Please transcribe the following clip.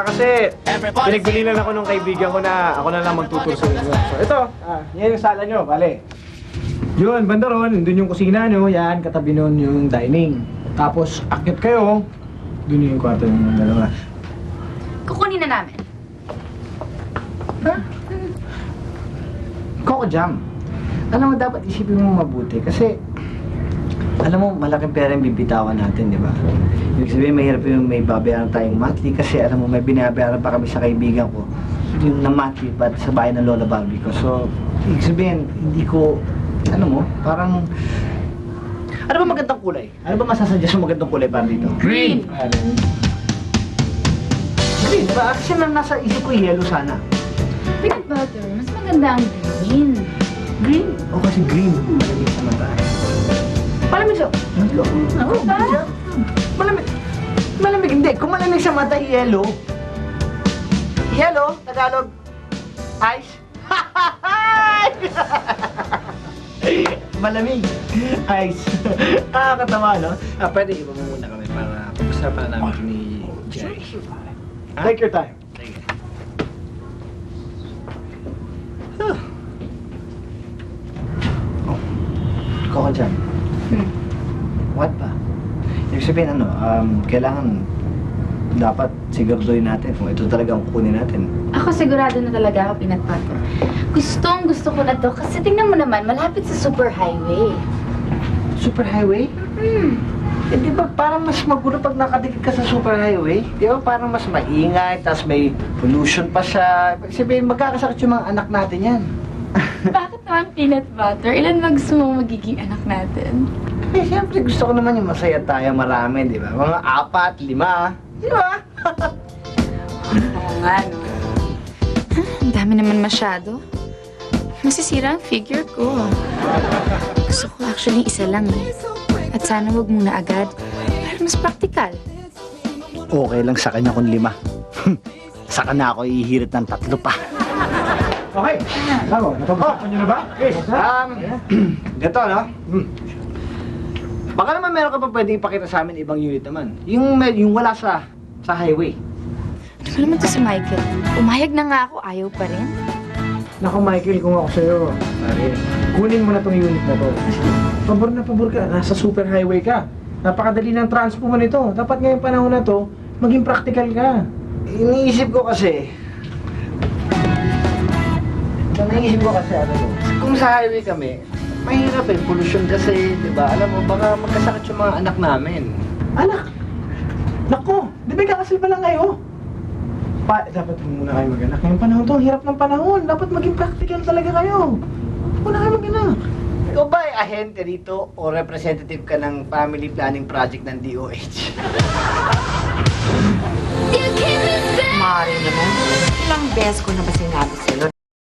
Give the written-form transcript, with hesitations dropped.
Kasi pinagbilinan ako ng kaibigan ko na ako na lang magtuturo sa inyo. So ito, yan yung sala nyo, bale. Yun, banda ron, dun yung kusina nyo, yan, katabi nun yung dining. Tapos, akit kayo, dun yung kwarto ng dalawa. Kukunin na namin. Coco Jam. Alam mo, dapat isipin mo mabuti kasi alam mo, malaking pera yung bibitawan natin, di ba? Ibig sabihin, mahirap yung may babayaran tayong monthly kasi alam mo, may binabayaran pa kami sa kaibigan ko yung na monthly pa sa bahay ng Lola Barbie ko. So, ibig sabihin, hindi ko, ano mo, parang ano ba magandang kulay? Ano ba masasuggest mo magandang kulay para dito? Green. Green, di ba? Kasi nasa isip ko yellow sana. Peanut butter, mas maganda ang green. Green? O kasi green. Malamig sa mata. Malamig sa... Ako ba? Malamig. Malamig. Hindi. Kung malamig sa mata, yellow. Yellow? Tagalog? Ice? Malamig. Ice. Katawa, no? Pwede iba mo muna kami para pag-usapan na namin ni Jerry. Take your time. Take it. Coco Jam. What ba? Ibig sabihin kailangan dapat siguraduhin natin kung ito talaga ang kukunin natin. Ako sigurado na talaga ako, peanut butter. Gusto ko na to kasi tingnan mo naman, malapit sa superhighway. Superhighway? Eh di ba parang mas magulo pag nakadikit ka sa superhighway? Di ba parang mas maingay, tapos may pollution pa siya. Ibig sabihin magkakasakit yung mga anak natin yan. Bakit naman peanut butter? Ilan ba gusto mo magiging anak natin? Eh siyempre gusto ko naman yung masaya tayo marami, di ba? Mga 4, 5, di ba? Oo nga, no? Ang dami naman masyado. Masisira ang figure ko. Gusto ko actually isa lang eh. At sana wag muna agad. Para mas praktikal. Okay lang sa kanya kung 5. Saka na ako ihirit ng 3 pa. Okay. Bravo. Napag-usapan niyo na ba? Yes. Ganito, no? Baka naman meron ka pa pwede ipakita sa amin ibang unit naman. Yung wala sa highway. Ano ba naman to si Michael? Umayag na nga ako, ayaw pa rin. Naku, Michael, kung ako sa'yo, pare, kunin mo na tong unit na to. Pabor na pabor ka. Nasa super highway ka. Napakadali ng transpo mo nito. Dapat ngayong panahon na to, maging practical ka. Iniisip ko kasi, kung sa highway kami, mahirap pollution kasi, di ba? Alam mo, baka magkasakit yung mga anak namin. Anak? Naku, di ba kakasal pa lang kayo? Dapat muna kayo mag-anak. Ngayong panahon to, hirap ng panahon. Dapat maging practical talaga kayo. Muna kayo mag-anak. Ikaw ba ay ahente dito o representative ka ng family planning project ng DOH? Mari naman, ilang beses ko na ba sinabi sa'yo